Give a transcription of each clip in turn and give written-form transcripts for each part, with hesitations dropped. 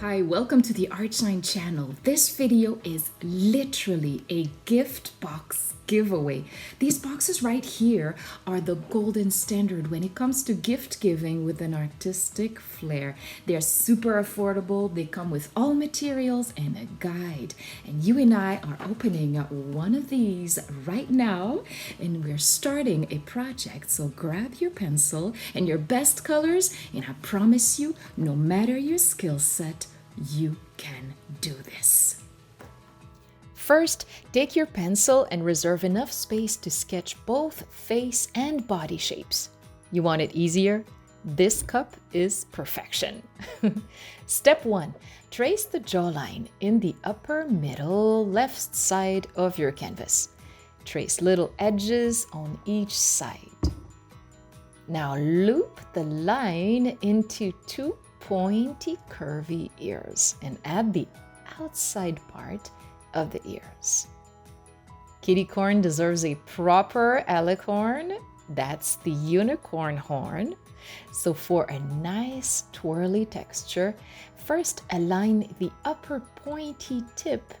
Hi, welcome to the Artshine channel. This video is literally a gift box giveaway. These boxes right here are the golden standard when it comes to gift giving with an artistic flair. They're super affordable. They come with all materials and a guide. And you and I are opening one of these right now, and we're starting a project. So grab your pencil and your best colors, and I promise you, no matter your skill set, you can do this. First, take your pencil and reserve enough space to sketch both face and body shapes. You want it easier? This cup is perfection. Step 1. Trace the jawline in the upper middle left side of your canvas. Trace little edges on each side. Now loop the line into two pointy curvy ears and add the outside part of the ears. Kittycorn deserves a proper alicorn. That's the unicorn horn. So for a nice twirly texture, first align the upper pointy tip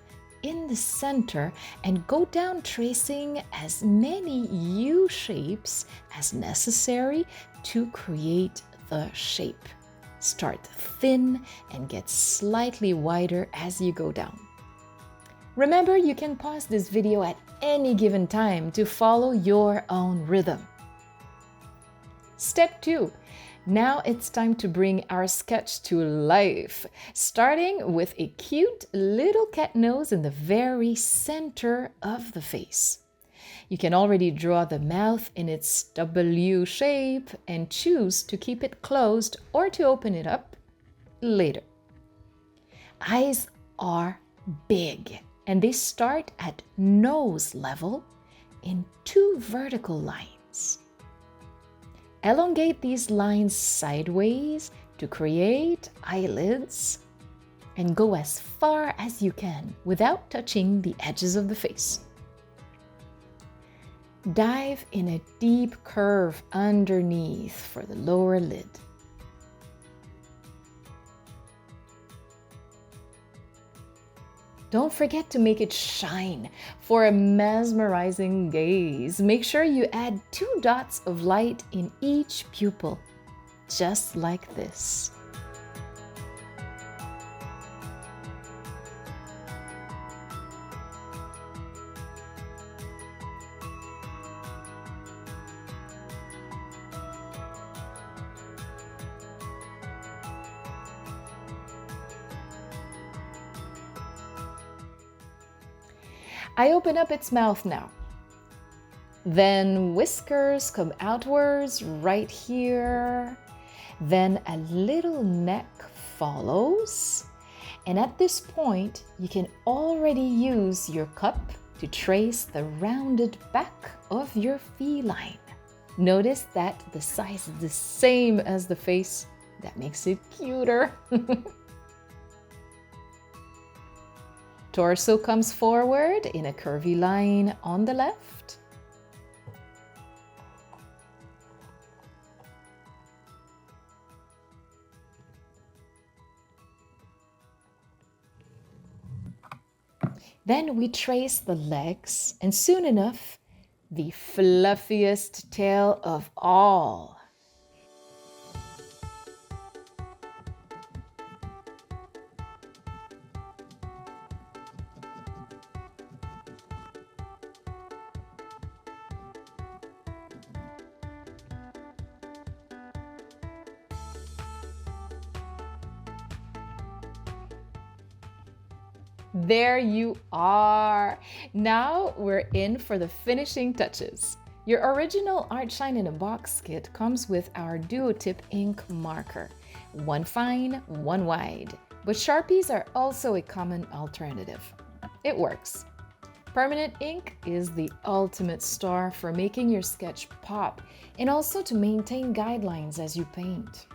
in the center and go down tracing as many U shapes as necessary to create the shape. Start thin and get slightly wider as you go down. Remember, you can pause this video at any given time to follow your own rhythm. Step 2. Now it's time to bring our sketch to life, starting with a cute little cat nose in the very center of the face. You can already draw the mouth in its W shape and choose to keep it closed or to open it up later. Eyes are big and they start at nose level in two vertical lines. Elongate these lines sideways to create eyelids and go as far as you can without touching the edges of the face. Dive in a deep curve underneath for the lower lid. Don't forget to make it shine for a mesmerizing gaze. Make sure you add 2 dots of light in each pupil, just like this. I open up its mouth now. Then whiskers come outwards right here. Then a little neck follows. And at this point, you can already use your cup to trace the rounded back of your feline. Notice that the size is the same as the face. That makes it cuter. Torso comes forward in a curvy line on the left. Then we trace the legs, and soon enough, the fluffiest tail of all. There you are! Now we're in for the finishing touches. Your original Artshine in a Box kit comes with our Duotip ink marker. One fine, one wide. But Sharpies are also a common alternative. It works. Permanent ink is the ultimate star for making your sketch pop and also to maintain guidelines as you paint.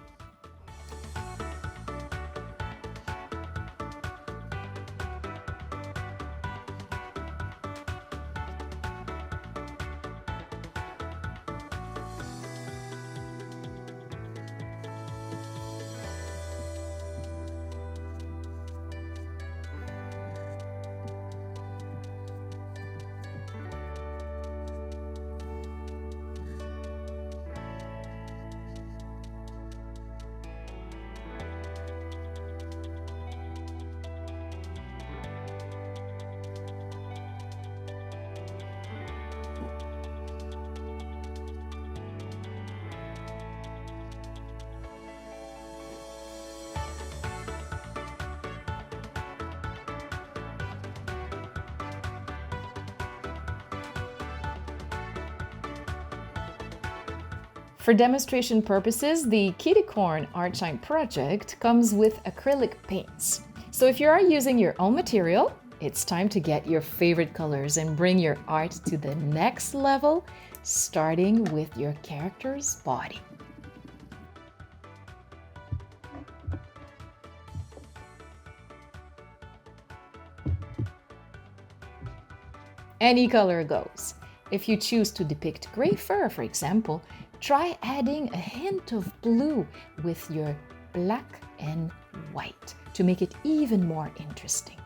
For demonstration purposes, the Kittycorn Artshine project comes with acrylic paints. So if you are using your own material, it's time to get your favorite colors and bring your art to the next level, starting with your character's body. Any color goes. If you choose to depict gray fur, for example, try adding a hint of blue with your black and white to make it even more interesting.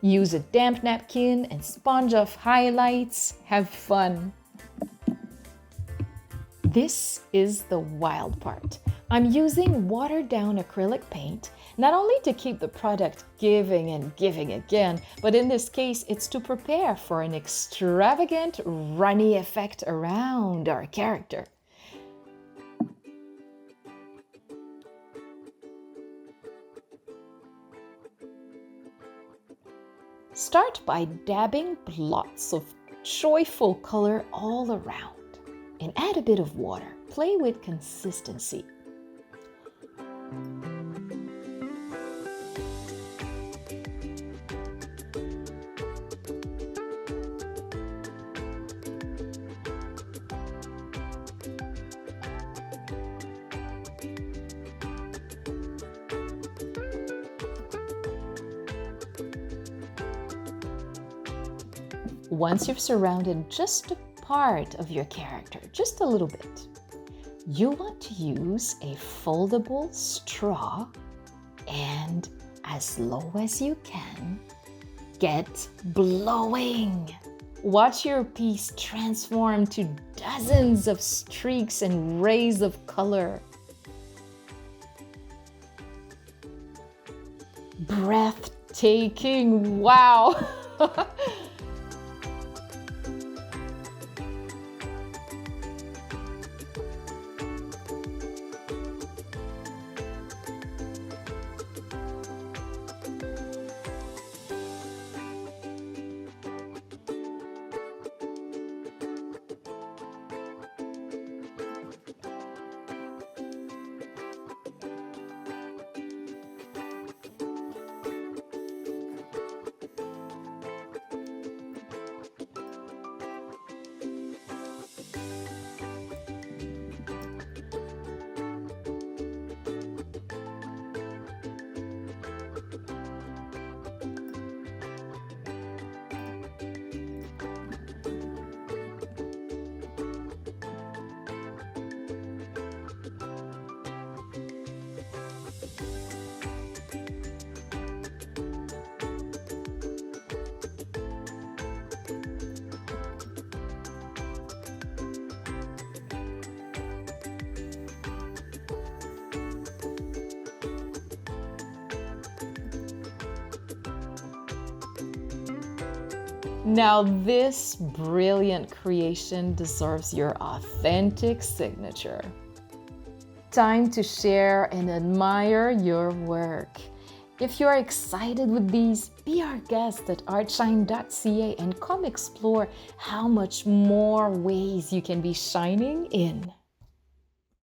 Use a damp napkin and sponge off highlights. Have fun. This is the wild part. I'm using watered down acrylic paint, not only to keep the product giving and giving again, but in this case, it's to prepare for an extravagant runny effect around our character. Start by dabbing lots of joyful color all around. And add a bit of water. Play with consistency. Once you've surrounded just a part of your character, just a little bit, you want to use a foldable straw and, as low as you can, get blowing. Watch your piece transform to dozens of streaks and rays of color. Breathtaking, wow! Now this brilliant creation deserves your authentic signature. Time to share and admire your work. If you're excited with these, be our guest at Artshine.ca and come explore how much more ways you can be shining in.